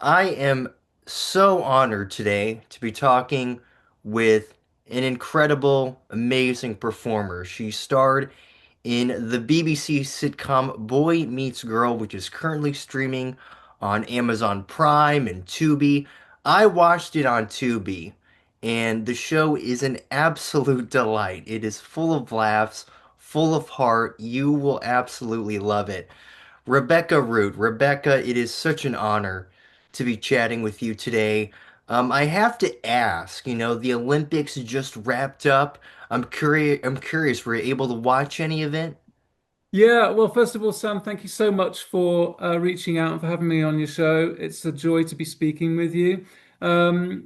I am so honored today to be talking with an incredible, amazing performer. She starred in the BBC sitcom Boy Meets Girl, which is currently streaming on Amazon Prime and Tubi. I watched it on Tubi, and the show is an absolute delight. It is full of laughs, full of heart. You will absolutely love it. Rebecca Root. Rebecca, it is such an honor to be chatting with you today. I have to ask, the Olympics just wrapped up. I'm curious, were you able to watch any event? Yeah, well, first of all, Sam, thank you so much for reaching out and for having me on your show. It's a joy to be speaking with you. The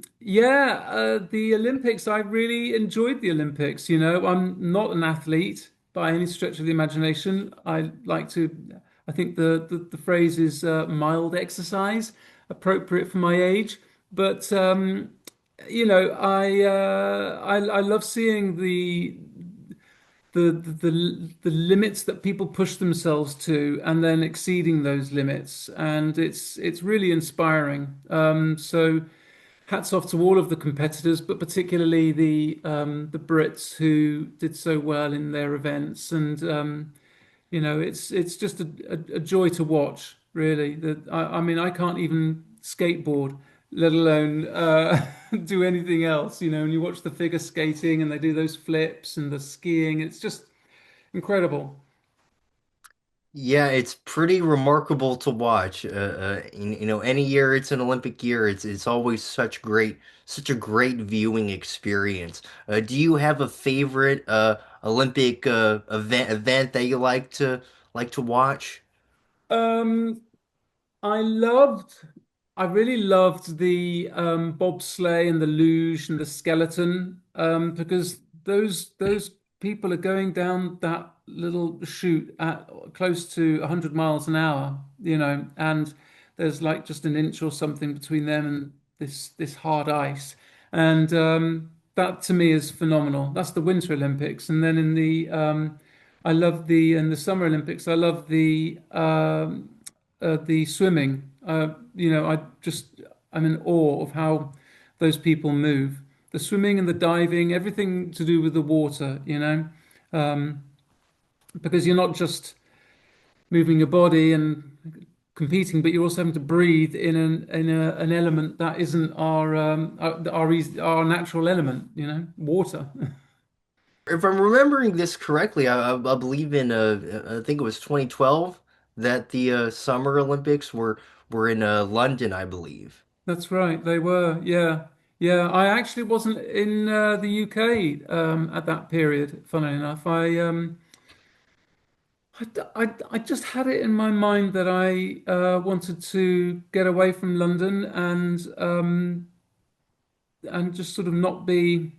Olympics, I really enjoyed the Olympics. I'm not an athlete by any stretch of the imagination. I think the phrase is mild exercise, appropriate for my age. But I love seeing the limits that people push themselves to and then exceeding those limits, and it's really inspiring. So hats off to all of the competitors, but particularly the Brits who did so well in their events. And it's just a joy to watch, really. I mean, I can't even skateboard, let alone do anything else. And you watch the figure skating and they do those flips and the skiing. It's just incredible. Yeah, it's pretty remarkable to watch. Any year it's an Olympic year, it's always such a great viewing experience. Do you have a favorite Olympic event that you like to watch? Um, I loved, I really loved the bobsleigh and the luge and the skeleton because those people are going down that little chute at close to 100 miles an hour, and there's like just an inch or something between them and this hard ice, and that to me is phenomenal. That's the Winter Olympics, and then I love in the Summer Olympics. I love the swimming. I'm in awe of how those people move. The swimming and the diving, everything to do with the water, um, because you're not just moving your body and competing, but you're also having to breathe in an element that isn't our natural element, water. If I'm remembering this correctly, I believe I think it was 2012 that the Summer Olympics were in London, I believe. That's right, they were. Yeah. Yeah, I actually wasn't in the UK at that period, funnily enough. I just had it in my mind that I wanted to get away from London and just sort of not be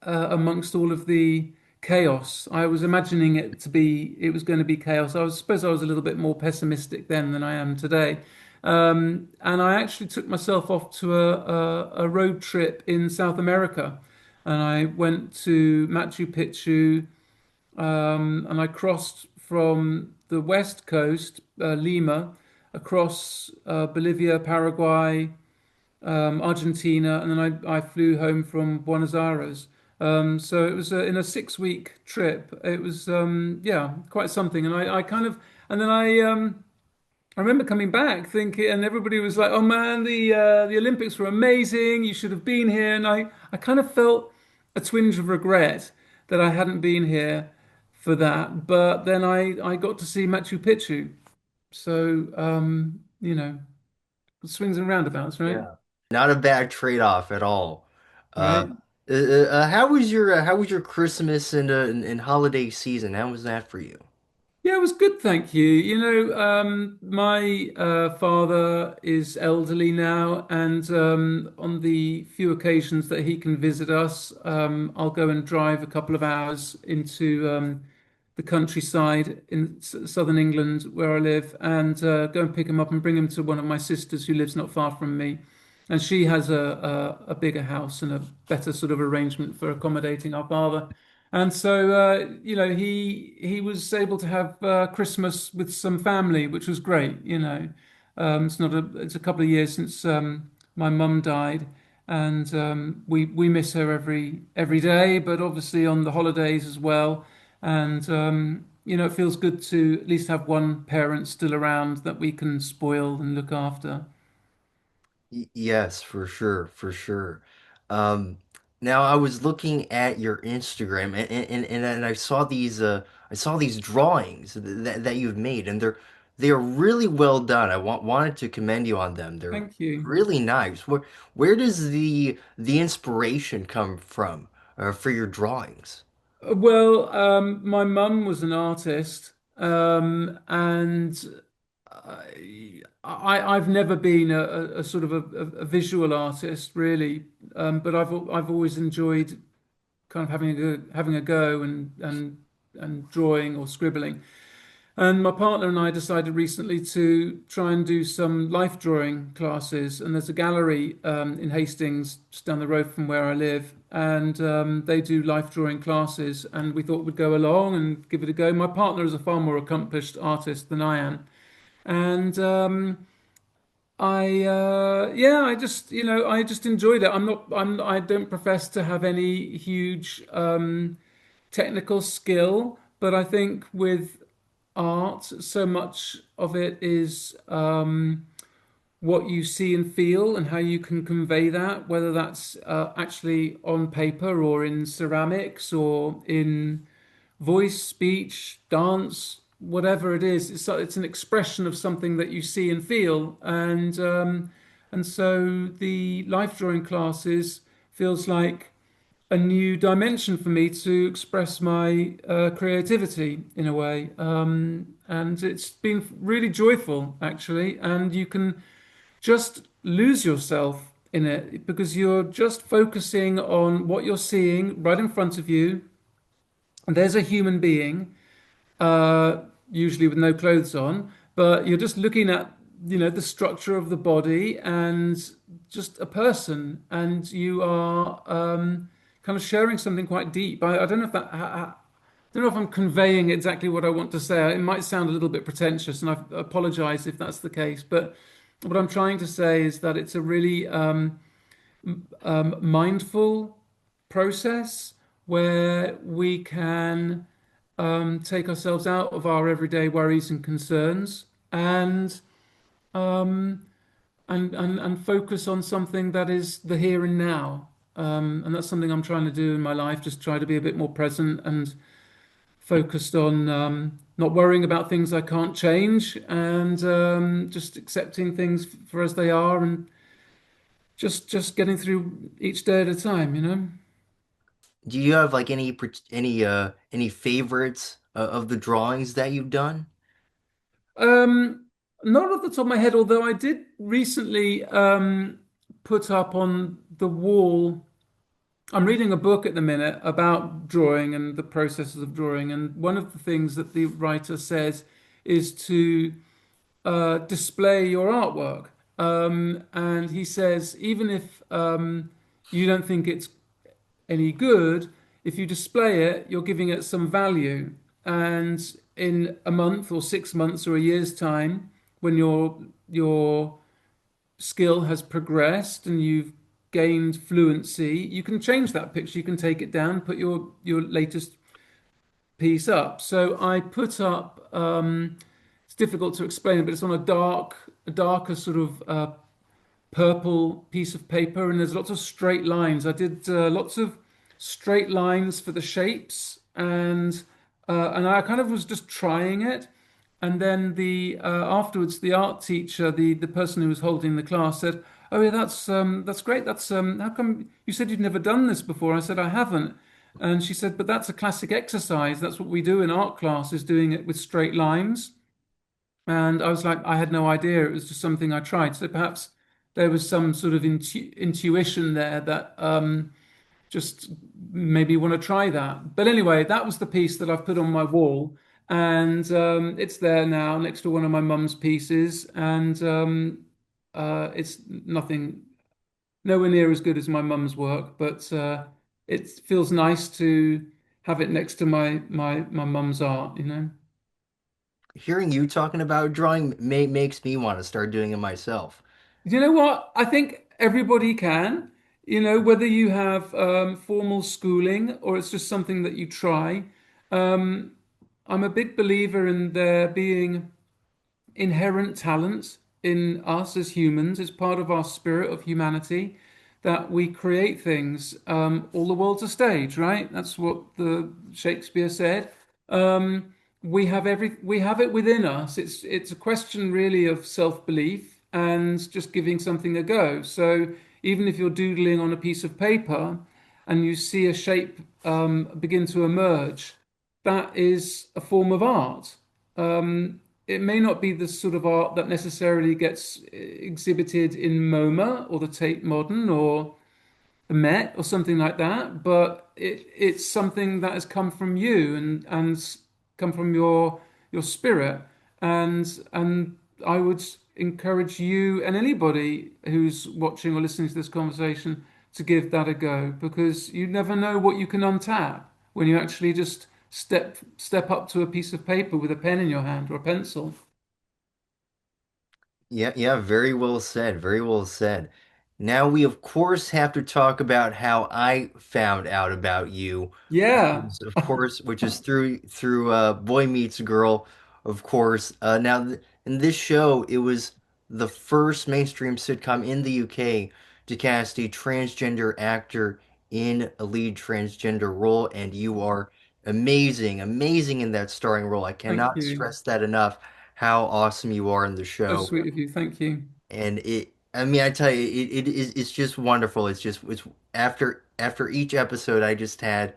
amongst all of the chaos. I was imagining it was going to be chaos. Suppose I was a little bit more pessimistic then than I am today. And I actually took myself off to a road trip in South America. And I went to Machu Picchu, and I crossed from the west coast, Lima, across Bolivia, Paraguay, Argentina, and then I flew home from Buenos Aires. So it was in a 6 week trip. It was yeah, quite something. And I kind of and then I remember coming back thinking, and everybody was like, "Oh man, the Olympics were amazing. You should have been here." And I kind of felt a twinge of regret that I hadn't been here for that. But then I got to see Machu Picchu. So swings and roundabouts, right? Yeah. Not a bad trade-off at all. Uh, Right. how was your Christmas and holiday season? How was that for you? Yeah, it was good, thank you. My father is elderly now, and on the few occasions that he can visit us, I'll go and drive a couple of hours into the countryside in southern England where I live, and go and pick him up and bring him to one of my sisters who lives not far from me. And she has a bigger house and a better sort of arrangement for accommodating our father. And so, he was able to have Christmas with some family, which was great. It's not a it's a couple of years since my mum died, and we miss her every day, but obviously on the holidays as well. And it feels good to at least have one parent still around that we can spoil and look after. Yes, for sure, for sure. Um, Now I was looking at your Instagram and I saw these drawings that you've made and they are really well done. Wanted to commend you on them. They're Thank you. really nice. Where does the inspiration come from for your drawings? Well, my mum was an artist, and I've never been a sort of a visual artist really, but I've always enjoyed kind of having a go and drawing or scribbling. And my partner and I decided recently to try and do some life drawing classes. And there's a gallery in Hastings, just down the road from where I live, and they do life drawing classes. And we thought we'd go along and give it a go. My partner is a far more accomplished artist than I am, and I just I just enjoyed it. I don't profess to have any huge technical skill, but I think with art, so much of it is what you see and feel and how you can convey that, whether that's actually on paper or in ceramics or in voice, speech, dance, whatever it is. It's an expression of something that you see and feel, and so the life drawing classes feels like a new dimension for me to express my creativity in a way. And it's been really joyful, actually. And you can just lose yourself in it because you're just focusing on what you're seeing right in front of you. And there's a human being, uh, usually with no clothes on, but you're just looking at, the structure of the body and just a person, and you are kind of sharing something quite deep. I don't know if I don't know if I'm conveying exactly what I want to say. It might sound a little bit pretentious, and I apologize if that's the case. But what I'm trying to say is that it's a really mindful process where we can take ourselves out of our everyday worries and concerns um, and focus on something that is the here and now. And that's something I'm trying to do in my life, just try to be a bit more present and focused on not worrying about things I can't change and just accepting things for as they are and just getting through each day at a time. Do you have like any favorites of the drawings that you've done? Um, Not off the top of my head, although I did recently put up on the wall. I'm reading a book at the minute about drawing and the processes of drawing, and one of the things that the writer says is to display your artwork. And he says, even if you don't think it's any good, if you display it, you're giving it some value. And in a month or 6 months or a year's time, when your skill has progressed and you've gained fluency, you can change that picture. You can take it down, put your latest piece up. So I put up. It's difficult to explain, but it's on a darker sort of purple piece of paper, and there's lots of straight lines. I did lots of straight lines for the shapes, and I kind of was just trying it. And then the afterwards, the art teacher, the person who was holding the class said, "Oh yeah, that's great. That's how come you said you'd never done this before?" I said, "I haven't." And she said, "But that's a classic exercise. That's what we do in art class, is doing it with straight lines." And I was like, I had no idea. It was just something I tried. So perhaps there was some sort of intuition there that just maybe want to try that. But anyway, that was the piece that I've put on my wall. And it's there now next to one of my mum's pieces. And it's nothing, nowhere near as good as my mum's work. But it feels nice to have it next to my mum's art. Hearing you talking about drawing makes me want to start doing it myself. You know what? I think everybody can, whether you have formal schooling or it's just something that you try. Um, I'm a big believer in there being inherent talent in us as humans. It's part of our spirit of humanity that we create things. All the world's a stage, right? That's what the Shakespeare said. We have it within us. It's a question really of self-belief and just giving something a go. So even if you're doodling on a piece of paper and you see a shape begin to emerge, that is a form of art. It may not be the sort of art that necessarily gets exhibited in MoMA or the Tate Modern or the Met or something like that, but it's something that has come from you and come from your spirit. And I would encourage you and anybody who's watching or listening to this conversation to give that a go because you never know what you can untap when you actually just step up to a piece of paper with a pen in your hand or a pencil. Yeah, yeah, very well said. Very well said. Now we of course have to talk about how I found out about you, Yeah, which is through Boy Meets Girl, of course. Now th in this show, it was the first mainstream sitcom in the UK to cast a transgender actor in a lead transgender role, and you are amazing, amazing in that starring role. I thank cannot you. stress that enough, how awesome you are in the So show. sweet of you. Thank you. And I mean, I tell you, it's just wonderful. It's after each episode, I just had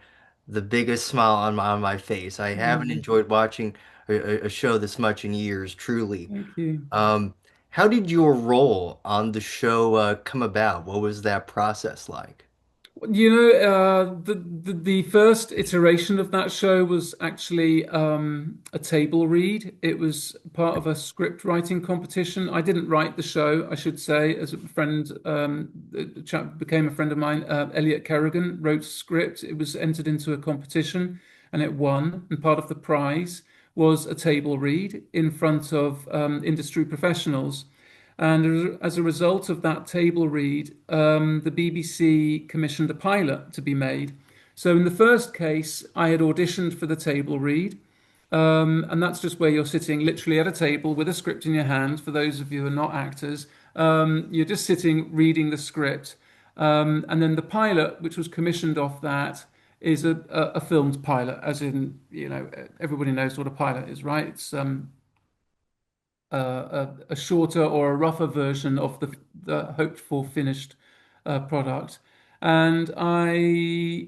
the biggest smile on my face. I haven't Oh, enjoyed watching a show this much in years, truly. thank you. Um, how did your role on the show come about? What was that process like? The first iteration of that show was actually a table read. It was part of a script writing competition. I didn't write the show, I should say, as a friend, a chap became a friend of mine, Elliot Kerrigan, wrote a script. It was entered into a competition and it won. And part of the prize was a table read in front of industry professionals. And as a result of that table read, the BBC commissioned a pilot to be made. So in the first case, I had auditioned for the table read. And that's just where you're sitting literally at a table with a script in your hand. For those of you who are not actors, you're just sitting reading the script. And then the pilot, which was commissioned off that, is a filmed pilot, as in, everybody knows what a pilot is, right? It's a shorter or a rougher version of the hoped for finished product. And I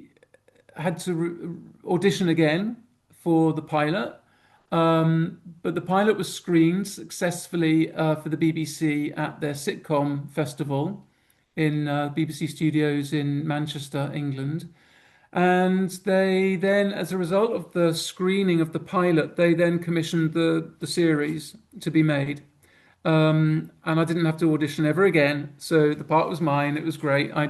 had to audition again for the pilot. But the pilot was screened successfully for the BBC at their sitcom festival in BBC Studios in Manchester, England. And they then, as a result of the screening of the pilot, they then commissioned the series to be made. And I didn't have to audition ever again. So the part was mine. It was great. I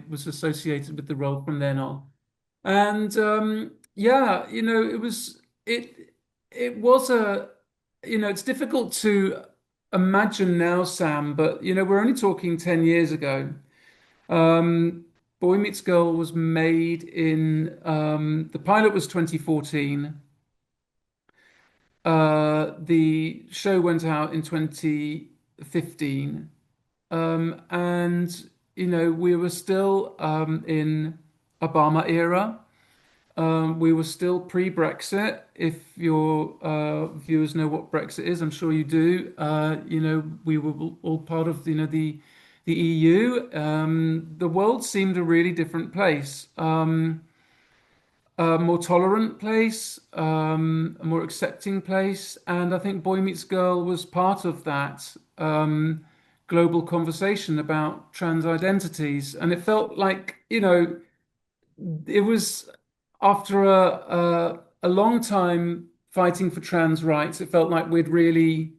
was associated with the role from then on. And yeah, it was it's difficult to imagine now, Sam, but we're only talking 10 years ago. Boy Meets Girl was made in the pilot was 2014. The show went out in 2015. And we were still in Obama era. We were still pre-Brexit. If your viewers know what Brexit is, I'm sure you do. We were all part of the EU. The world seemed a really different place, a more tolerant place, a more accepting place, and I think Boy Meets Girl was part of that global conversation about trans identities. And it felt like it was after a long time fighting for trans rights, it felt like we'd really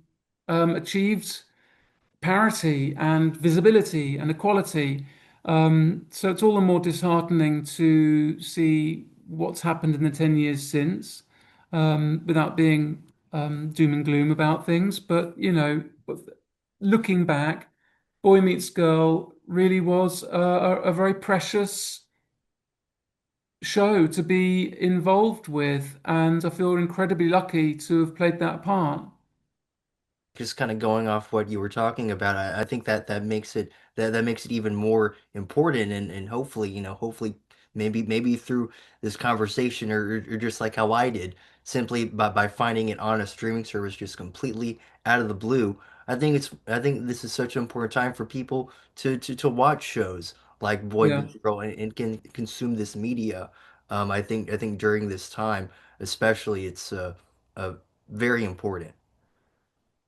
achieved parity and visibility and equality. So it's all the more disheartening to see what's happened in the 10 years since. without being doom and gloom about things. But looking back, Boy Meets Girl really was a very precious show to be involved with, and I feel incredibly lucky to have played that part. Just kind of going off what you were talking about, I think that that makes it even more important, and hopefully, hopefully maybe through this conversation, or just like how I did, simply by finding it on a streaming service just completely out of the blue. I think this is such an important time for people to watch shows like Boy Yeah, Meets Girl, and can consume this media. I think during this time, especially, it's very important.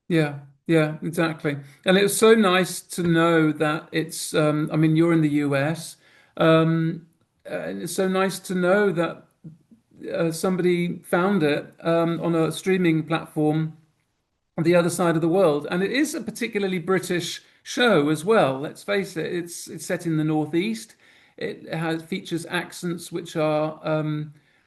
yeah, yeah, exactly. And it was so nice to know that I mean, you're in the US. And it's so nice to know that somebody found it on a streaming platform on the other side of the world. And it is a particularly British show as well. Let's face it, it's set in the Northeast. It has features accents which are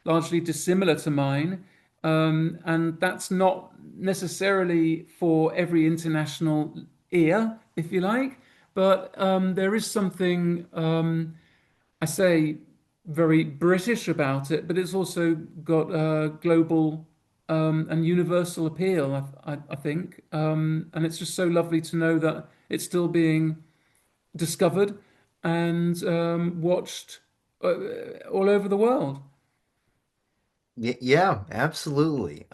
largely dissimilar to mine. And that's not necessarily for every international ear, if you like. But there is something I say very British about it, but it's also got a global and universal appeal, I think. And it's just so lovely to know that it's still being discovered and watched all over the world. Yeah, absolutely.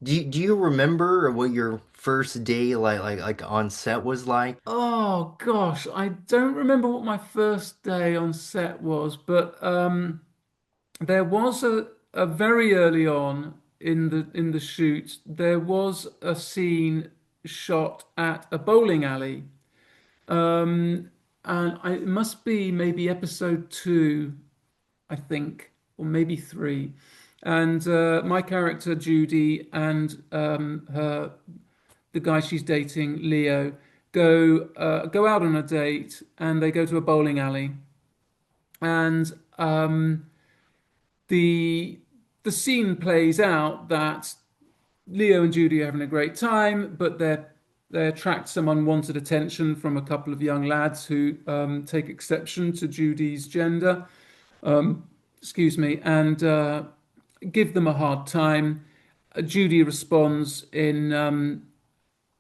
Do you remember what your first day like on set was like? Oh gosh, I don't remember what my first day on set was, but there was a very early on in the shoot, there was a scene shot at a bowling alley. It must be maybe episode two, I think, or maybe three. And my character Judy and the guy she's dating, Leo, go out on a date, and they go to a bowling alley. And the the scene plays out that Leo and Judy are having a great time, but they attract some unwanted attention from a couple of young lads who take exception to Judy's gender. Excuse me, and give them a hard time. Judy responds in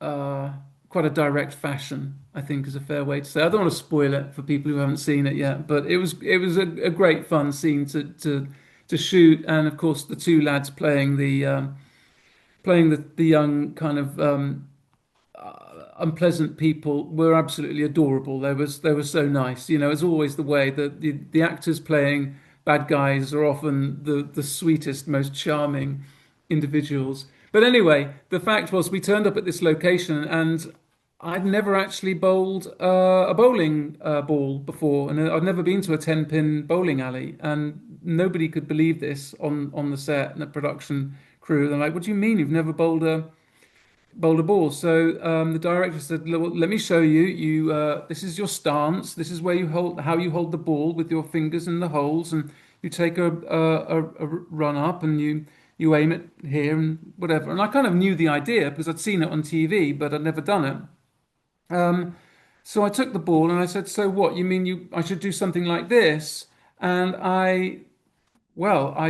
uh, quite a direct fashion, I think is a fair way to say. I don't want to spoil it for people who haven't seen it yet, but it was a great fun scene to shoot, and of course the two lads playing the young kind of unpleasant people were absolutely adorable. They were so nice. It's always the way that the actors playing bad guys are often the sweetest, most charming individuals. But anyway, the fact was we turned up at this location, and I'd never actually bowled a bowling ball before, and I'd never been to a 10-pin bowling alley, and nobody could believe this on the set and the production crew. They're like, "What do you mean you've never bowled a ball?" So the director said, "Let me show you. This is your stance. This is where you hold, how you hold the ball with your fingers in the holes, and you take a run up, and you aim it here and whatever." And I kind of knew the idea because I'd seen it on TV, but I'd never done it. So I took the ball and I said, "So what? You mean I should do something like this?" And I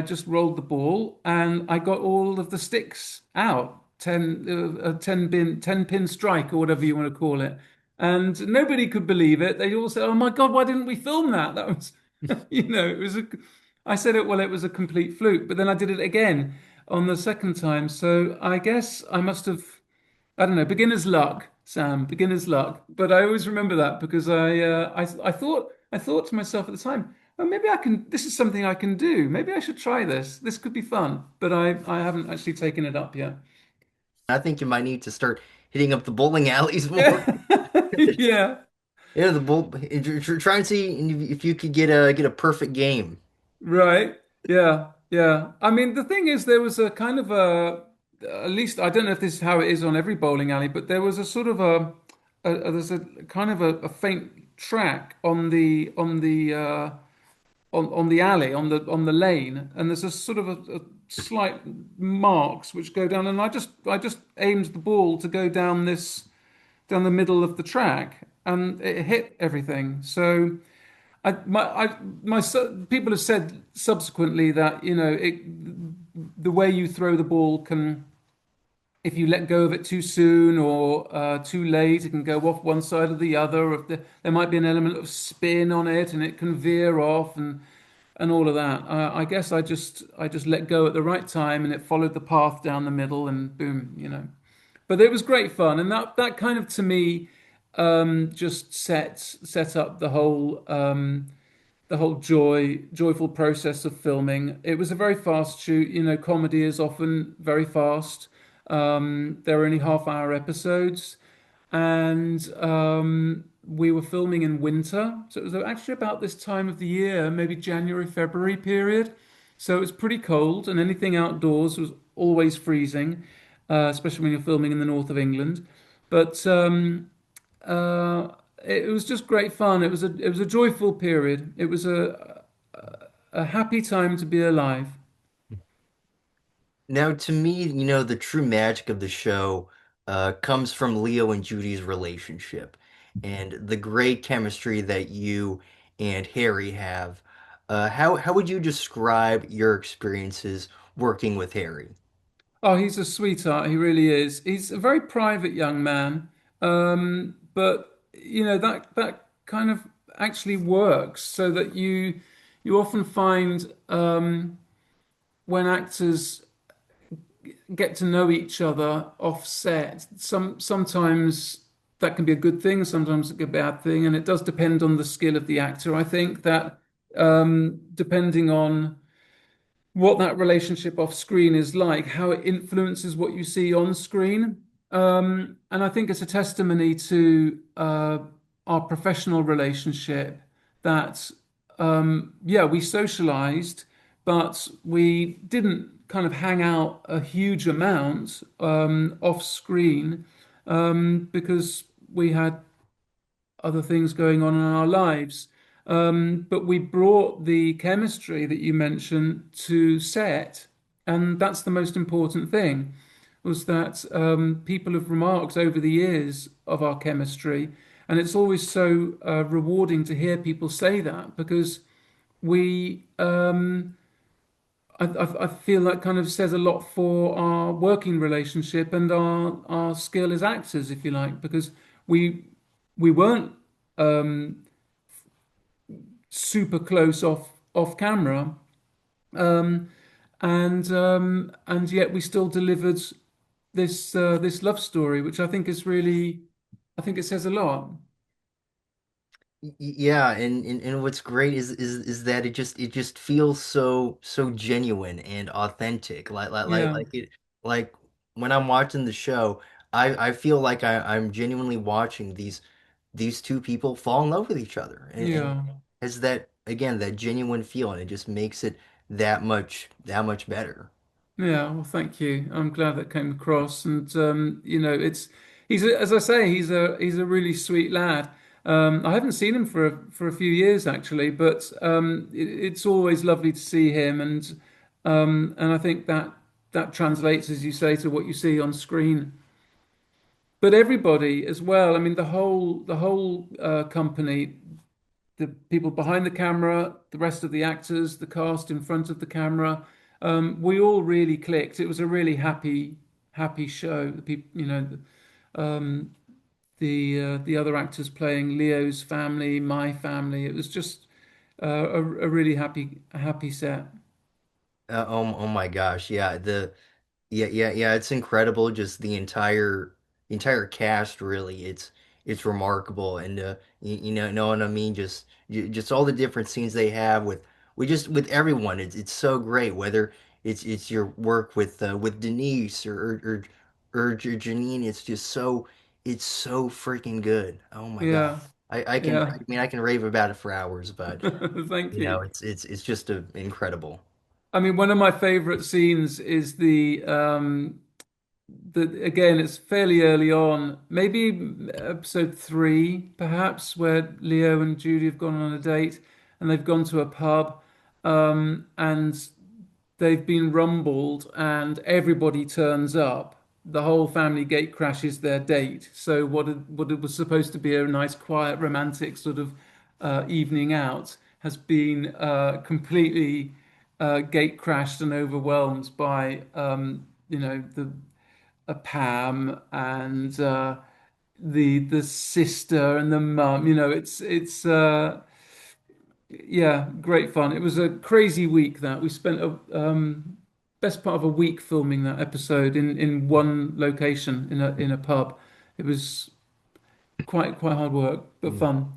just rolled the ball and I got all of the sticks out. 10 pin strike or whatever you want to call it. And nobody could believe it. They all said, "Oh my God, why didn't we film that?" That was, it was I said it, well, it was a complete fluke, but then I did it again on the second time. So I guess I must have, I don't know, beginner's luck, Sam, beginner's luck. But I always remember that because I thought to myself at the time, oh, maybe I can. This is something I can do. Maybe I should try this. This could be fun. But I haven't actually taken it up yet. I think you might need to start hitting up the bowling alleys more. Yeah, yeah, Yeah, try and see if you could get a perfect game. right. Yeah, yeah. I mean, the thing is, there was a kind of at least I don't know if this is how it is on every bowling alley, but there was a sort of there's a kind of a faint track on the alley on the lane, and there's a sort of slight marks which go down, and I just aimed the ball to go down this down the middle of the track, and it hit everything. So people have said subsequently that the way you throw the ball can, if you let go of it too soon or too late, it can go off one side or the other. Or if there might be an element of spin on it, and it can veer off and all of that. I guess I just let go at the right time, and it followed the path down the middle, and boom. But it was great fun, and that kind of to me just set up the whole joyful process of filming. It was a very fast shoot. Comedy is often very fast. They're only half-hour episodes, and we were filming in winter, so it was actually about this time of the year, maybe January, February period. So it was pretty cold, and anything outdoors was always freezing, especially when you're filming in the north of England. But it was just great fun. It was a joyful period. It was a happy time to be alive. Now, to me, the true magic of the show comes from Leo and Judy's relationship and the great chemistry that you and Harry have. How would you describe your experiences working with Harry? Oh, he's a sweetheart. He really is. He's a very private young man, but that kind of actually works, so that you often find when actors get to know each other off set. Sometimes that can be a good thing, sometimes it's a bad thing, and it does depend on the skill of the actor. I think that depending on what that relationship off screen is like, how it influences what you see on screen. And I think it's a testimony to our professional relationship that, yeah, we socialized, but we didn't kind of hang out a huge amount off screen because we had other things going on in our lives. But we brought the chemistry that you mentioned to set, and that's the most important thing, was that people have remarked over the years of our chemistry, and it's always so rewarding to hear people say that because we, I feel that kind of says a lot for our working relationship and our skill as actors, if you like, because we we weren't super close off camera, um, and yet we still delivered this love story, which I think it says a lot. Yeah, and what's great is that it just feels so genuine and authentic. Yeah, Like when I'm watching the show, I feel like I'm genuinely watching these two people fall in love with each other, and yeah, has that again that genuine feel, and it just makes it that much better. yeah. Well, thank you. I'm glad that came across, and it's as I say, he's a really sweet lad. I haven't seen him for a few years actually, but it's always lovely to see him, and I think that translates, as you say, to what you see on screen. But everybody as well. I mean, the whole company, the people behind the camera, the rest of the actors, the cast in front of the camera, we all really clicked. It was a really happy show. The people, um, the other actors playing Leo's family, my family. It was just a really happy set. Oh my gosh, yeah, yeah, it's incredible. Just the entire cast, really, it's remarkable, and know what I mean. Just all the different scenes they have with everyone. It's so great. Whether it's your work with Denise or Janine, it's so freaking good. Oh my God, Yeah, I yeah. mean I can rave about it for hours, but Thank you. it's just incredible. I mean, one of my favorite scenes is the again, it's fairly early on, maybe episode three, perhaps, where Leo and Judy have gone on a date and they've gone to a pub, and they've been rumbled and everybody turns up. The whole family gate crashes their date. So what it was supposed to be a nice, quiet, romantic sort of evening out has been completely gate crashed and overwhelmed by the a Pam and the sister and the mum. It's yeah, great fun. It was a crazy week that we spent a best part of a week filming that episode in one location in a pub. It was quite hard work, but Mm. fun.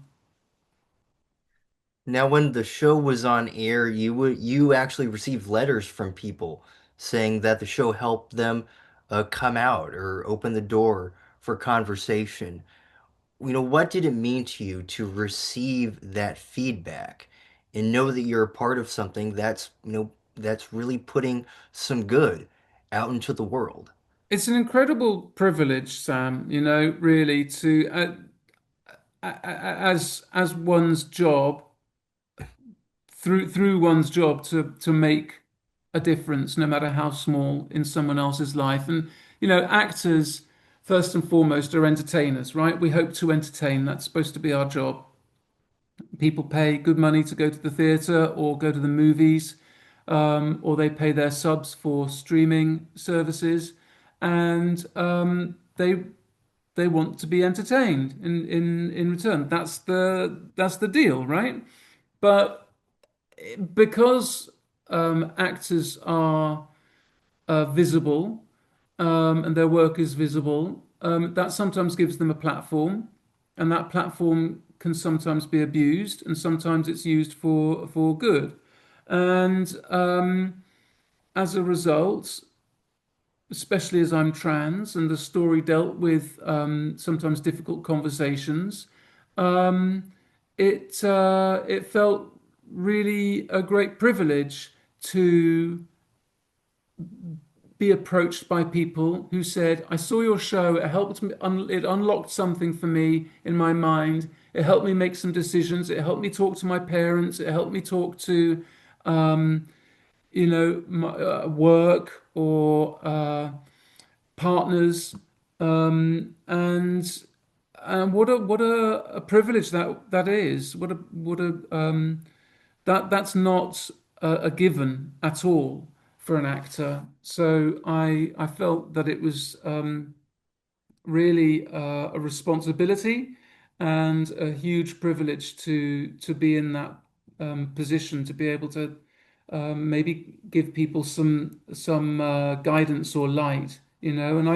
Now, when the show was on air, you actually received letters from people saying that the show helped them come out or open the door for conversation. What did it mean to you to receive that feedback and know that you're a part of something that's really putting some good out into the world? It's an incredible privilege, Sam, really to as one's job through one's job to make a difference, no matter how small, in someone else's life. And actors first and foremost are entertainers, right? We hope to entertain. That's supposed to be our job. People pay good money to go to the theatre or go to the movies, or they pay their subs for streaming services, and they want to be entertained in return. That's the deal, right? But because actors are visible and their work is visible, that sometimes gives them a platform, and that platform can sometimes be abused, and sometimes it's used for good. And as a result, especially as I'm trans and the story dealt with sometimes difficult conversations, um, it felt really a great privilege to be approached by people who said, "I saw your show. It helped me. It unlocked something for me in my mind. It helped me make some decisions. It helped me talk to my parents. It helped me talk to, um, my work or partners." And what a privilege that is. That's not a given at all for an actor. So I felt that it was really a responsibility and a huge privilege to be in that position, to be able to maybe give people some guidance or light, And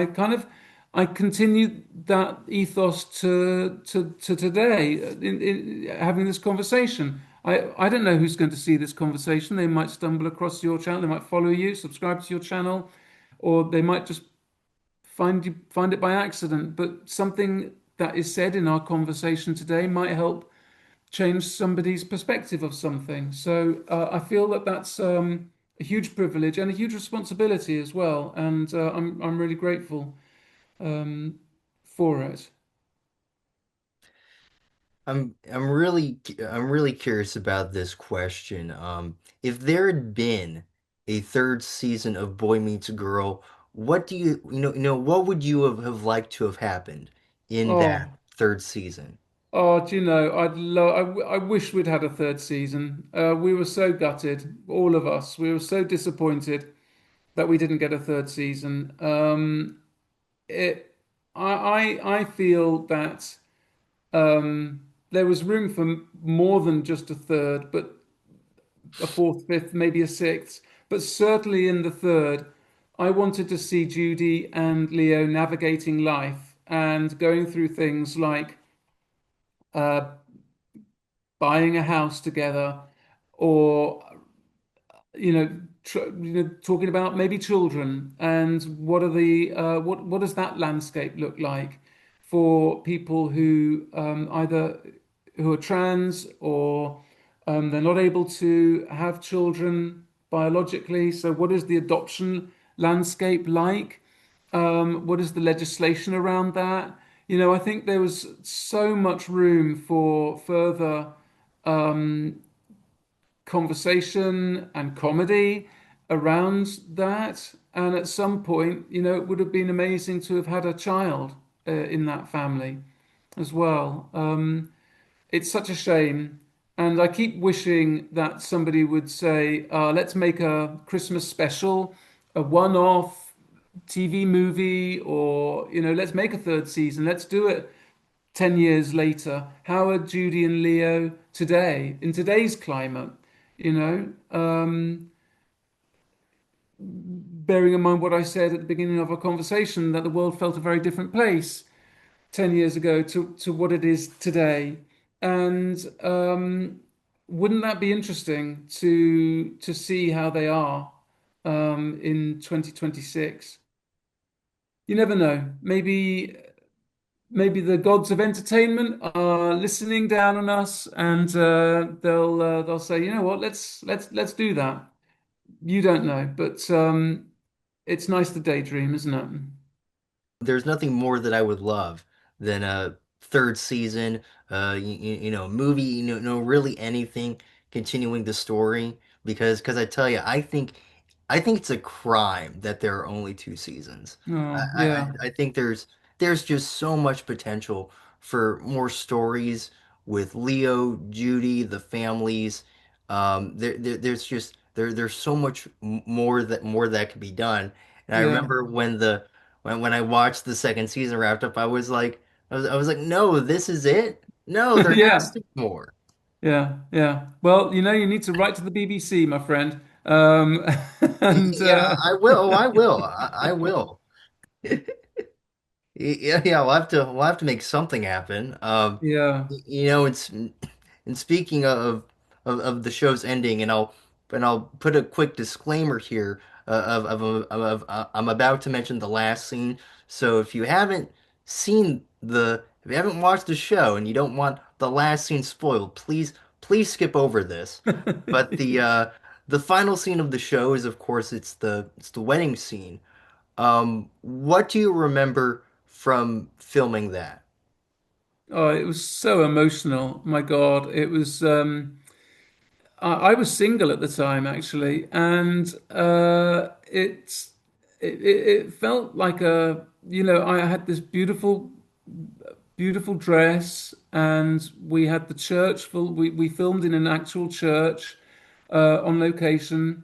I continued that ethos to today in having this conversation. I don't know who's going to see this conversation. They might stumble across your channel, they might follow you, subscribe to your channel, or they might just find it by accident, but something that is said in our conversation today might help change somebody's perspective of something. So I feel that that's a huge privilege and a huge responsibility as well, and I'm really grateful for it. I'm really curious about this question. If there had been a third season of Boy Meets Girl, what do what would you have liked to have happened in that Oh, third season? oh, do you know? I wish we'd had a third season. We were so gutted, all of us. We were so disappointed that we didn't get a third season. It, I feel that there was room for more than just a third, but a fourth, fifth, maybe a sixth. But certainly in the third, I wanted to see Judy and Leo navigating life and going through things like uh, buying a house together, or talking about maybe children and what are the what does that landscape look like for people who either who are trans or they're not able to have children biologically. So what is the adoption landscape like? What is the legislation around that? I think there was so much room for further conversation and comedy around that. And at some point, it would have been amazing to have had a child in that family as well. It's such a shame. And I keep wishing that somebody would say, let's make a Christmas special, a one-off TV movie, or, let's make a third season. Let's do it 10 years later. How are Judy and Leo today, in today's climate? You know, bearing in mind what I said at the beginning of our conversation, that the world felt a very different place 10 years ago to what it is today. And wouldn't that be interesting to see how they are in 2026? You never know. Maybe the gods of entertainment are listening down on us, and they'll say, you know what, let's do that. You don't know, but it's nice to daydream, isn't it? There's nothing more that I would love than a third season, movie, really anything continuing the story because I tell you, I think it's a crime that there are only two seasons. I, Oh, I, yeah, I think there's just so much potential for more stories with Leo, Judy, the families. There's so much more that could be done. And I yeah, remember when I watched the second season wrapped up, I was like, no, this is it. No, there has yeah, to be more. yeah, yeah. Well, you need to write to the BBC, my friend. And Yeah, I will. I will. I will. Yeah, we'll have to make something happen. yeah. It's and speaking of the show's ending, and I'll put a quick disclaimer here I'm about to mention the last scene. So if you haven't watched the show and you don't want the last scene spoiled, please skip over this. But the final scene of the show is, of course, it's the wedding scene. What do you remember from filming that? Oh, it was so emotional. My God, it was. I was single at the time, actually, and it felt like I had this beautiful dress, and we had the church full. We filmed in an actual church on location,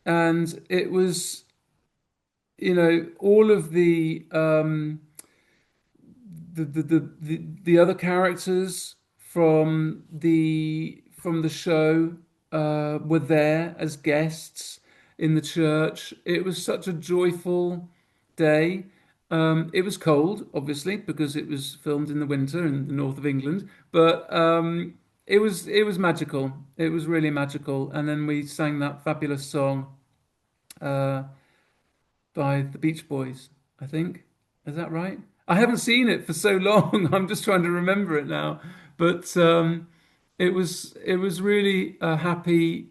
and it was, all of the other characters from the show were there as guests in the church. It was such a joyful day. It was cold, obviously, because it was filmed in the winter in the north of England, but it was magical. It was really magical. And then we sang that fabulous song uh, by the Beach Boys, I think. Is that right? I haven't seen it for so long. I'm just trying to remember it now. But it was really a happy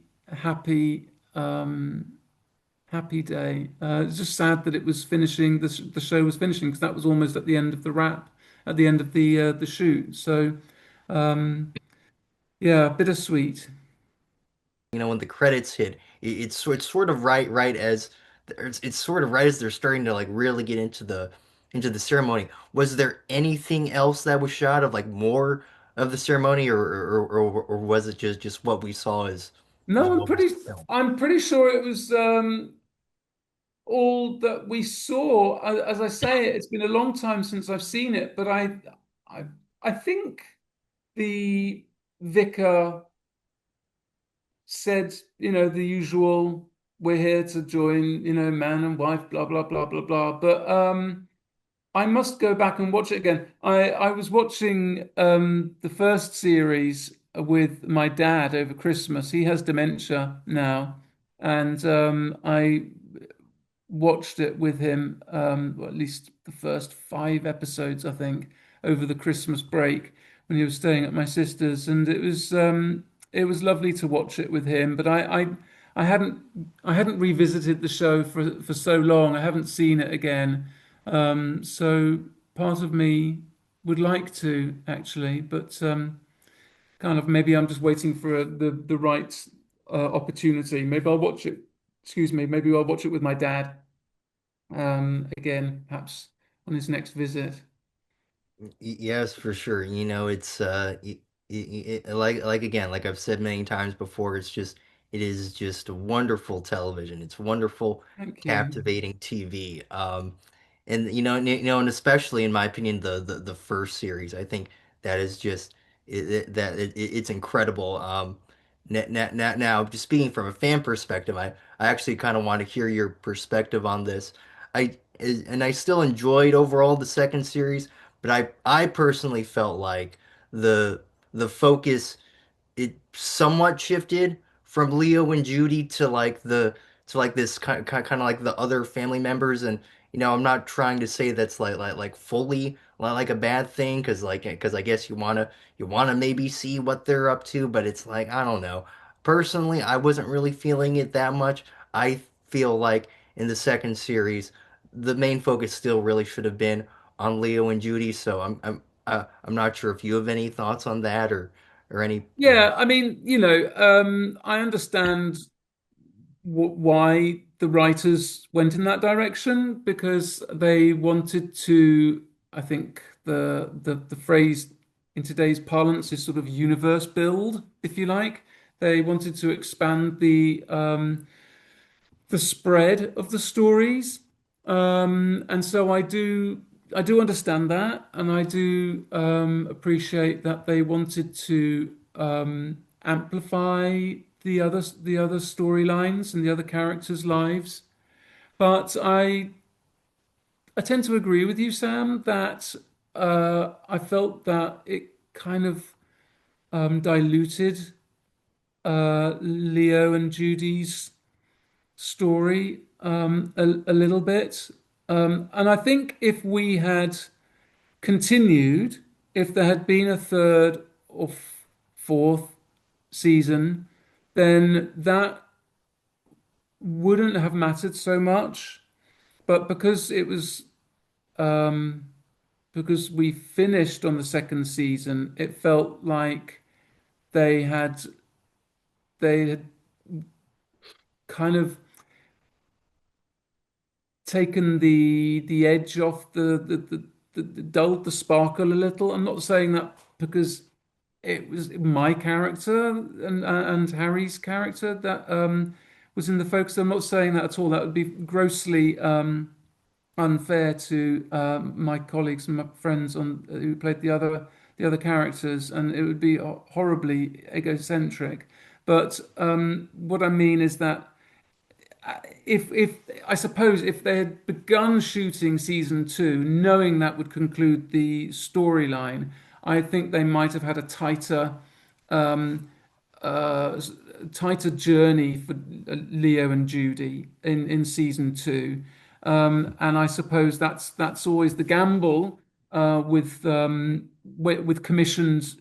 day. It's just sad that it was finishing. The show was finishing because that was almost at the end of the wrap, at the end of the shoot. So yeah, bittersweet. When the credits hit, it's sort of right as it's sort of right as they're starting to like really get into the ceremony. Was there anything else that was shot of like more of the ceremony, or was it just what we saw as No, I'm what was pretty. filmed? I'm pretty sure it was. All that we saw. As I say, it's been a long time since I've seen it, but I, I think the vicar said, the usual, we're here to join, man and wife, blah blah blah blah blah. But I must go back and watch it again. I was watching the first series with my dad over Christmas. He has dementia now, and I watched it with him, well, at least the first 5 episodes, I think, over the Christmas break when he was staying at my sister's, and it was lovely to watch it with him. But I hadn't revisited the show for so long. I haven't seen it again, so part of me would like to actually, but kind of maybe I'm just waiting for the right opportunity. Maybe I'll watch it excuse me, maybe I'll watch it with my dad again, perhaps on his next visit. Yes, for sure. You know, it's like again, like I've said many times before, it is just wonderful television. It's wonderful, Thank you. captivating TV. And and especially in my opinion, the first series, I think that is just it's incredible. Now, just speaking from a fan perspective, I actually kind of want to hear your perspective on this. I still enjoyed overall the second series. But I personally felt like the the focus it somewhat shifted from Leo and Judy to like this kind of like the other family members. And I'm not trying to say that's like fully like a bad thing because I guess you want to maybe see what they're up to, but it's like I don't know. Personally, I wasn't really feeling it that much. I feel like in the second series the main focus still really should have been on Leo and Judy. So I'm not sure if you have any thoughts on that or any. Yeah, I mean, I understand why the writers went in that direction because they wanted to, I think the phrase in today's parlance is sort of universe build, if you like. They wanted to expand the spread of the stories. And so I do understand that, and I do appreciate that they wanted to amplify the other storylines and the other characters' lives. But I tend to agree with you, Sam, that I felt that it kind of diluted Leo and Judy's story a little bit. And I think if we had continued, if there had been a third or fourth season, then that wouldn't have mattered so much. But um, because we finished on the second season, it felt like they had they had kind of taken the edge off the dulled the sparkle a little. I'm not saying that because it was my character and Harry's character that was in the focus. I'm not saying that at all. That would be grossly unfair to my colleagues and my friends on who played the other characters, and it would be horribly egocentric. But what I mean is that if I suppose if they had begun shooting season two, knowing that would conclude the storyline, I think they might have had a um, uh, tighter journey for Leo and Judy in season two. And I suppose that's always the gamble with commissioned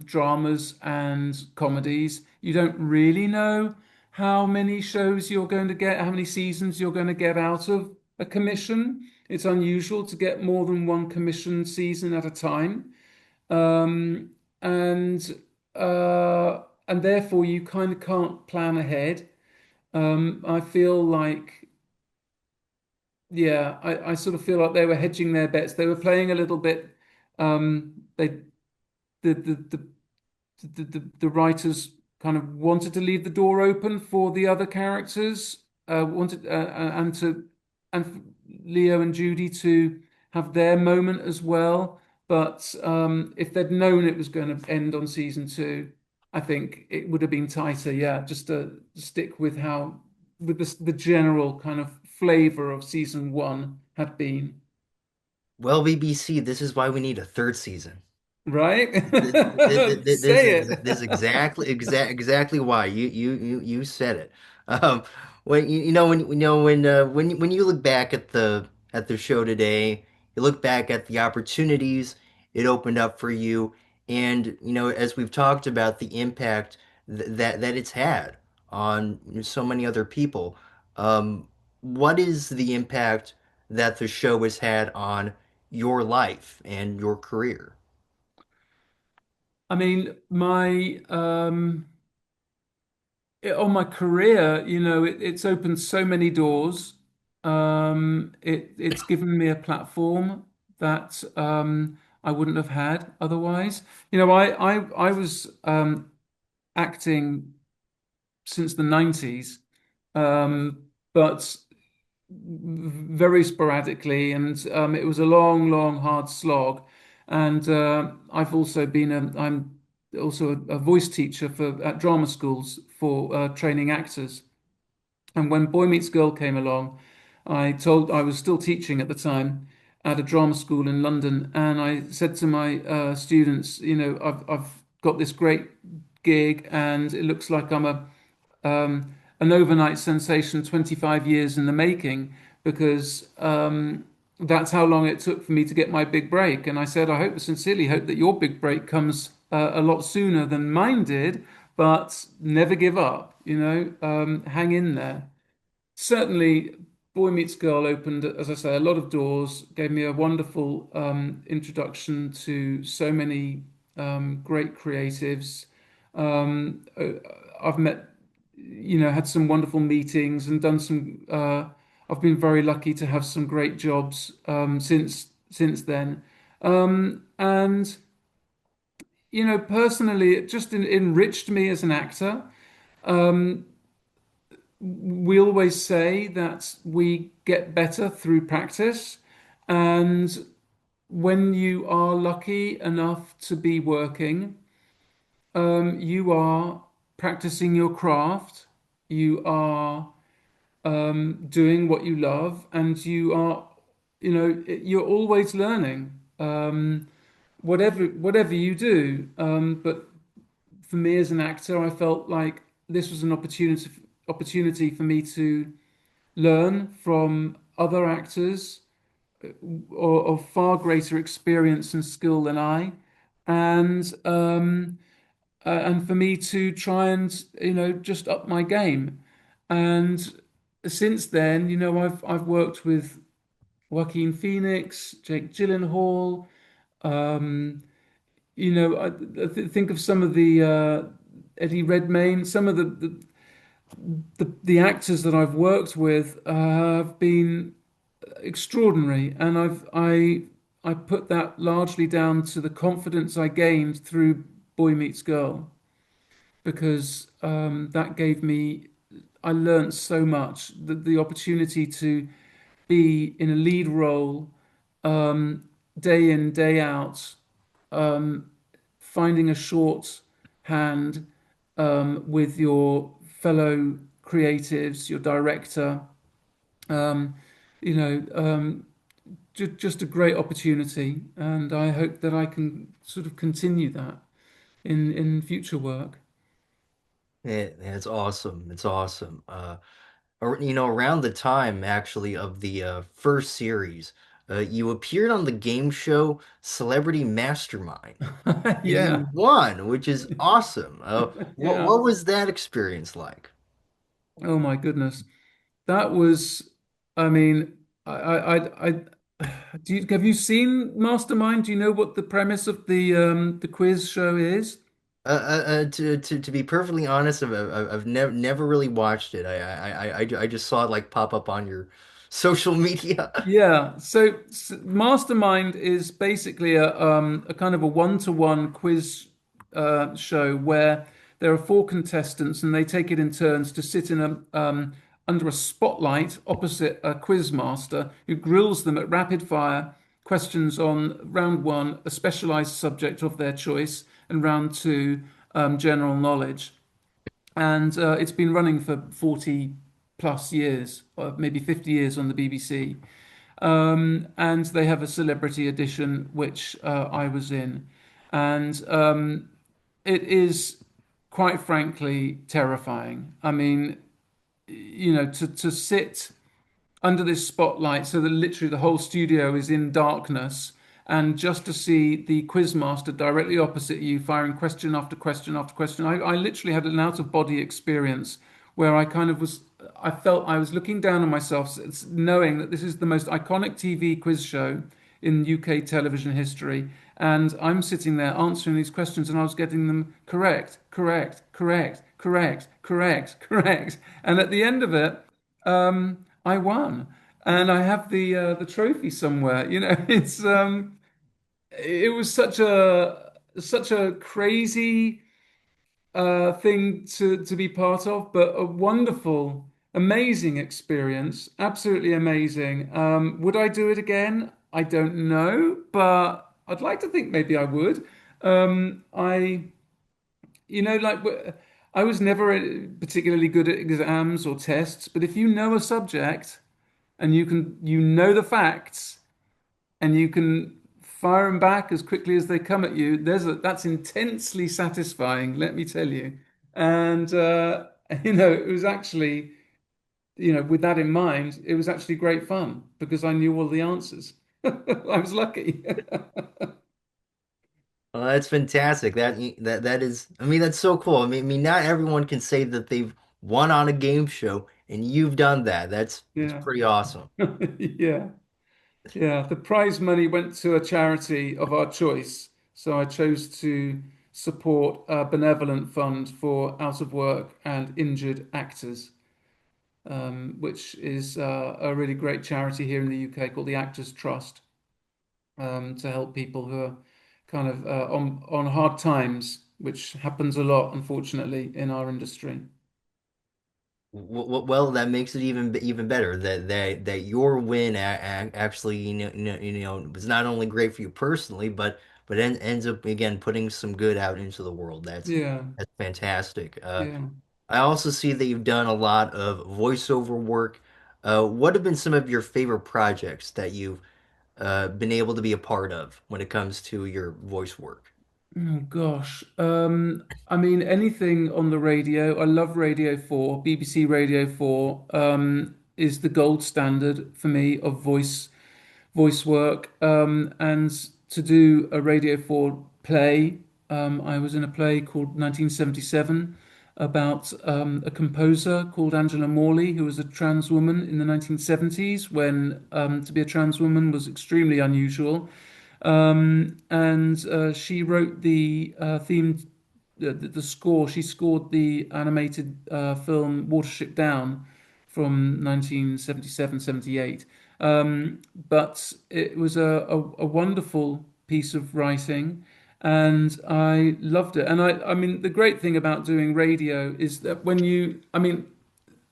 dramas and comedies. You don't really know how many shows you're going to get, how many seasons you're going to get out of a commission. It's unusual to get more than one commission season at a time. Um, and and therefore you kind of can't plan ahead. I feel like, yeah, I sort of feel like they were hedging their bets. They were playing a little bit. They the the writers kind of wanted to leave the door open for the other characters, wanted and to and for Leo and Judy to have their moment as well. But if they'd known it was going to end on season two, I think it would have been tighter. Yeah, just to stick with how with the general kind of flavor of season one had been. Well, BBC, this is why we need a third season. Right? This Say is it. this is exactly why you said it. Um, when when you look back at the show today, you look back at the opportunities it opened up for you, and as we've talked about the impact that it's had on so many other people. What is the impact that the show has had on your life and your career? I mean, my On my career, it's opened so many doors. It's given me a platform that I wouldn't have had otherwise. I was acting since the 90s, but very sporadically, and it was a long, long, hard slog. And I'm also a voice teacher for at drama schools for training actors. And when Boy Meets Girl came along, I was still teaching at the time at a drama school in London, and I said to my students, I've got this great gig, and it looks like I'm a an overnight sensation, 25 years in the making, because that's how long it took for me to get my big break. And I said, sincerely hope that your big break comes a lot sooner than mine did, but never give up, hang in there. Certainly, Boy Meets Girl opened, as I say, a lot of doors, gave me a wonderful introduction to so many great creatives. I've met, had some wonderful meetings and done some. I've been very lucky to have some great jobs since then, and personally, it just enriched me as an actor. Um, we always say that we get better through practice, and when you are lucky enough to be working, you are practicing your craft, you are doing what you love, and you're always learning, whatever you do. But for me as an actor, I felt like this was an opportunity for me to learn from other actors of far greater experience and skill than I, and for me to try and just up my game. And since then, I've worked with Joaquin Phoenix, Jake Gyllenhaal. Um, I think of some of the Eddie Redmayne, some of the actors that I've worked with have been extraordinary, and I put that largely down to the confidence I gained through Boy Meets Girl, because that gave me, I learned so much. The opportunity to be in a lead role, um, day in, day out, um, finding a shorthand with your fellow creatives, your director, um, you know, um, just a great opportunity. And I hope that I can sort of continue that in future work. It's awesome. It's awesome. Around the time actually of the first series, you appeared on the game show Celebrity Mastermind, and Yeah, you won, which is awesome. yeah. What was that experience like? Oh my goodness. That was, I mean, have you seen Mastermind? Do you know what the premise of the quiz show is? To be perfectly honest, I've never really watched it. I just saw it like pop up on your social media. Yeah, so Mastermind is basically a kind of a one-to-one quiz show where there are four contestants and they take it in turns to sit in a under a spotlight opposite a quiz master who grills them at rapid fire questions on round one, a specialized subject of their choice, and round two, general knowledge. And it's been running for 40 plus years, maybe 50 years on the BBC. And they have a celebrity edition, which I was in. And it is, quite frankly, terrifying. I mean, to sit under this spotlight so that literally the whole studio is in darkness, and just to see the quizmaster directly opposite you firing question after question after question. I literally had an out of body experience where I felt I was looking down on myself, knowing that this is the most iconic TV quiz show in UK television history, And I'm sitting there answering these questions, and I was getting them correct, correct, correct, correct, correct, correct. And at the end of it, I won, and I have the trophy somewhere. It was such a crazy thing to be part of, but a wonderful, amazing experience. Absolutely amazing. Would I do it again? I don't know, but I'd like to think maybe I would. I, like I was never particularly good at exams or tests, but if you know a subject and you know the facts and you can fire them back as quickly as they come at you, that's intensely satisfying, let me tell you. And it was actually, with that in mind, it was actually great fun because I knew all the answers. I was lucky. Well, that's fantastic. That is, I mean, that's so cool. I mean, not everyone can say that they've won on a game show, and you've done that. That's Yeah. pretty awesome. Yeah. Yeah. The prize money went to a charity of our choice. So I chose to support a benevolent fund for out of work and injured actors. Which is a really great charity here in the UK called the Actors Trust, to help people who are kind of on hard times, which happens a lot, unfortunately, in our industry. Well, that makes it even better that your win actually was not only great for you personally, but ends up again putting some good out into the world. Yeah, That's fantastic. yeah. I also see that you've done a lot of voiceover work. What have been some of your favorite projects that you've been able to be a part of when it comes to your voice work? Oh gosh. I mean, anything on the radio. I love Radio 4. BBC Radio 4 is the gold standard for me of voice work. And to do a Radio 4 play, I was in a play called 1977 about a composer called Angela Morley, who was a trans woman in the 1970s when to be a trans woman was extremely unusual. And she wrote the theme, the score. She scored the animated film Watership Down from 1977, 78. But it was a wonderful piece of writing, and I loved it. And I mean, the great thing about doing radio is that I mean,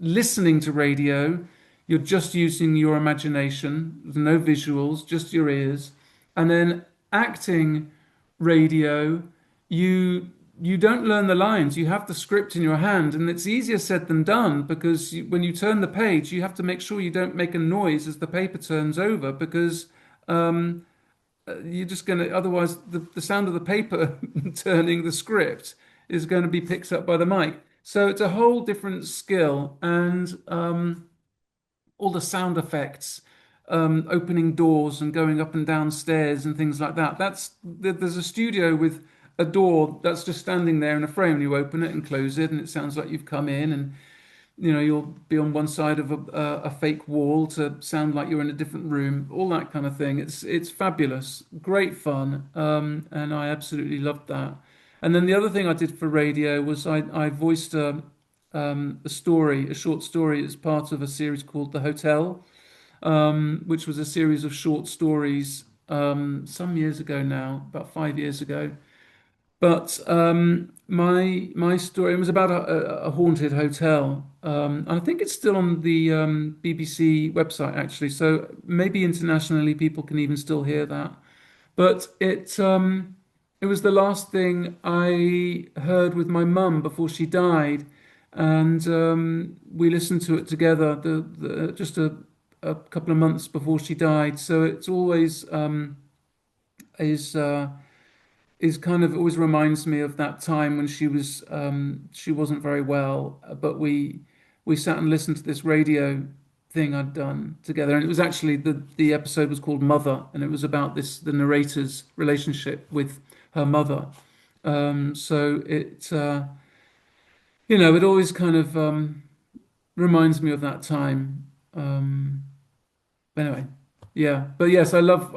listening to radio, you're just using your imagination, no visuals, just your ears. And then acting radio, you don't learn the lines. You have the script in your hand, and it's easier said than done because when you turn the page, you have to make sure you don't make a noise as the paper turns over because you're just going to, otherwise, the sound of the paper turning the script is going to be picked up by the mic. So it's a whole different skill, and all the sound effects, opening doors and going up and down stairs and things like that. There's a studio with a door that's just standing there in a frame, and you open it and close it, and it sounds like you've come in, and you'll be on one side of a fake wall to sound like you're in a different room, all that kind of thing. It's fabulous, great fun, and I absolutely loved that. And then the other thing I did for radio was I voiced a short story as part of a series called The Hotel, which was a series of short stories some years ago now, about 5 years ago. But my story, it was about a haunted hotel. And I think it's still on the BBC website actually. So maybe internationally people can even still hear that. But it was the last thing I heard with my mum before she died, and we listened to it together. Just a couple of months before she died. So it's always is. Is kind of always reminds me of that time when she wasn't very well, but we sat and listened to this radio thing I'd done together, and it was actually the episode was called Mother, and it was about the narrator's relationship with her mother. So it always kind of reminds me of that time. Anyway, yeah, but yes, I love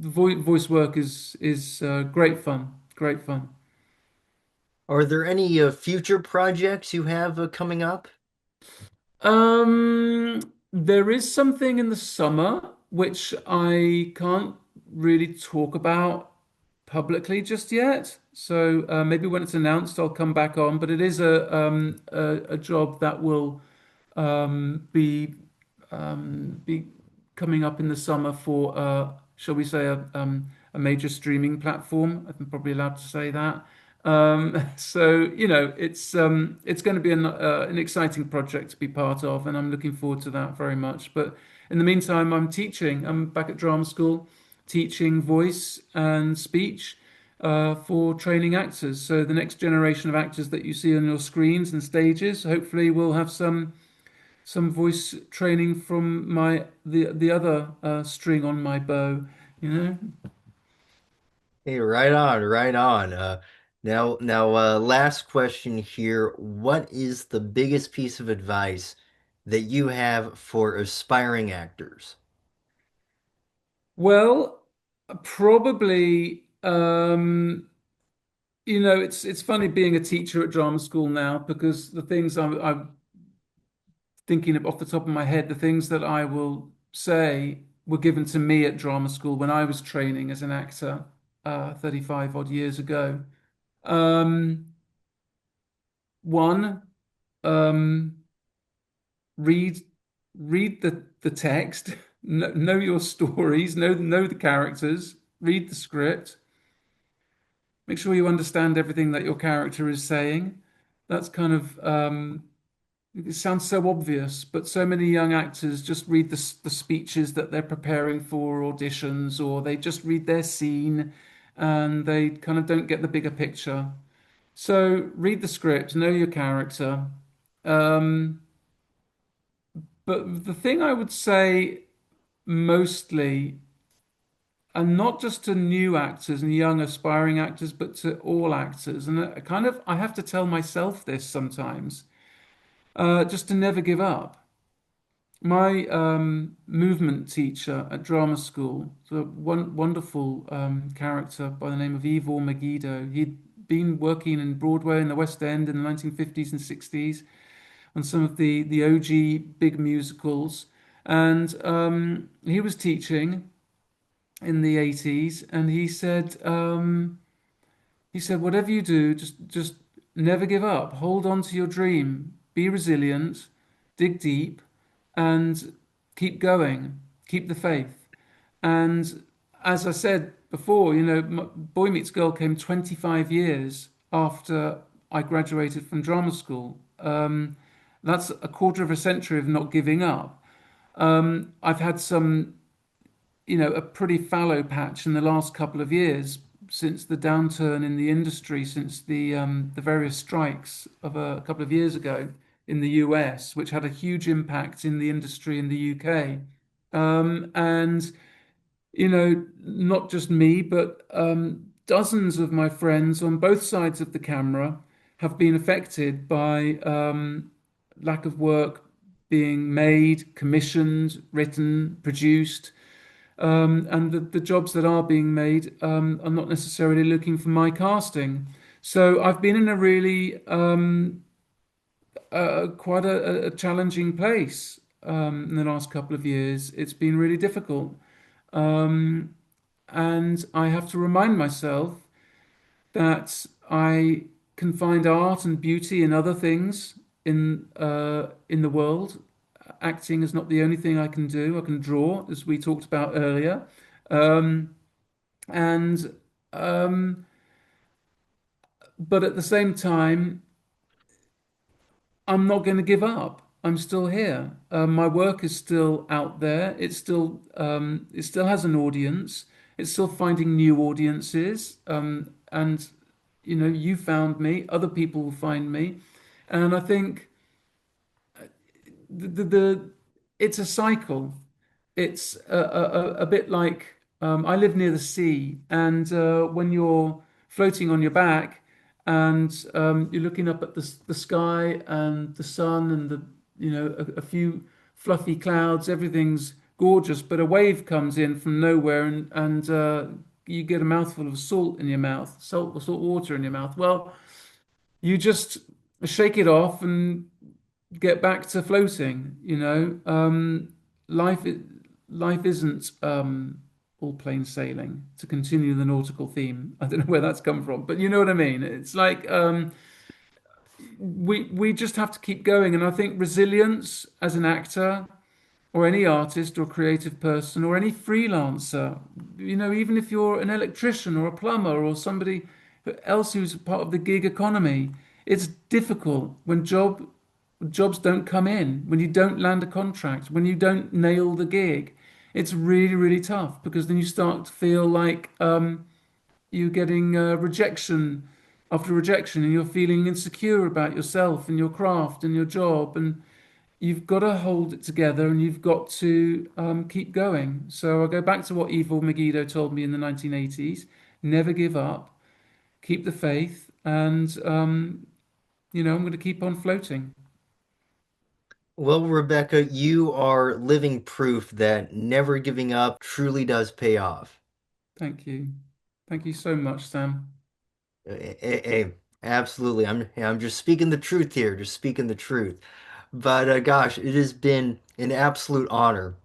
voice work is great fun, great fun. Are there any future projects you have coming up? There is something in the summer which I can't really talk about publicly just yet. So maybe when it's announced, I'll come back on. But it is a job that will be coming up in the summer for shall we say a major streaming platform. I'm probably allowed to say that. So you know, it's going to be an exciting project to be part of, and I'm looking forward to that very much. But in the meantime, I'm teaching. I'm back at drama school, teaching voice and speech for training actors. So the next generation of actors that you see on your screens and stages, hopefully, will have some voice training from the other string on my bow. You know. Hey, right on, right on. Last question here. What is the biggest piece of advice that you have for aspiring actors? Well, probably. You know, it's funny being a teacher at drama school now because the things I'm thinking of off the top of my head, the things that I will say were given to me at drama school when I was training as an actor 35 odd years ago. Um, One, um, read read the text, know your stories, know the characters, read the script, make sure you understand everything that your character is saying. That's kind of it sounds so obvious, but so many young actors just read the speeches that they're preparing for auditions, or they just read their scene and they kind of don't get the bigger picture. So read the script, know your character. Um, but the thing I would say mostly, and not just to new actors and young aspiring actors, but to all actors, and I have to tell myself this sometimes, just to never give up. My movement teacher at drama school, the one wonderful character by the name of Ivor Megiddo, he'd been working in Broadway in the West End in the 1950s and 60s on some of the OG big musicals, and he was teaching in the 80s, and he said, whatever you do, just never give up. Hold on to your dream. Be resilient, dig deep, and keep going. Keep the faith. And as I said before, you know, Boy Meets Girl came 25 years after I graduated from drama school. That's a quarter of a century of not giving up. I've had some, you know, a pretty fallow patch in the last couple of years since the downturn in the industry, since the various strikes of a couple of years ago in the US, which had a huge impact in the industry in the UK. And you know, not just me, but dozens of my friends on both sides of the camera have been affected by lack of work being made, commissioned, written, produced. And the jobs that are being made are not necessarily looking for my casting. So I've been in a really quite a challenging place in the last couple of years. It's been really difficult. Um, and I have to remind myself that I can find art and beauty in other things in the world. Acting is not the only thing I can do. I can draw, as we talked about earlier, um, and but at the same time, I'm not going to give up. I'm still here. My work is still out there. It still has an audience. It's still finding new audiences. And you know, you found me. Other people will find me. And I think the it's a cycle. It's a bit like I live near the sea, and when you're floating on your back and you're looking up at the sky and the sun and the you know a few fluffy clouds, everything's gorgeous, but a wave comes in from nowhere and you get a mouthful of salt in your mouth, salt water in your mouth. Well, you just shake it off and get back to floating, you know. Life i- life isn't all plain sailing, to continue the nautical theme. I don't know where that's come from, but you know what I mean. It's like we just have to keep going. And I think resilience as an actor or any artist or creative person or any freelancer, you know, even if you're an electrician or a plumber or somebody else who's part of the gig economy, it's difficult when jobs don't come in, when you don't land a contract, when you don't nail the gig. It's really, really tough because then you start to feel like you're getting rejection after rejection and you're feeling insecure about yourself and your craft and your job. And you've got to hold it together and you've got to keep going. So I go back to what Evil Megiddo told me in the 1980s: never give up, keep the faith, and I'm going to keep on floating. Well, Rebecca, you are living proof that never giving up truly does pay off. Thank you. Thank you so much, Sam. Hey, absolutely. I'm just speaking the truth here, just speaking the truth. But gosh, it has been an absolute honor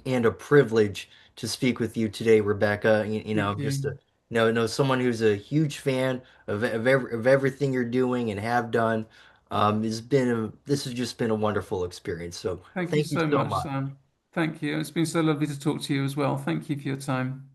and a privilege to speak with you today, Rebecca. Thank Just you. to know someone who's a huge fan of everything you're doing and have done. This has just been a wonderful experience. So Thank you thank you so so much, much. Sam. Thank you. It's been so lovely to talk to you as well. Thank you for your time.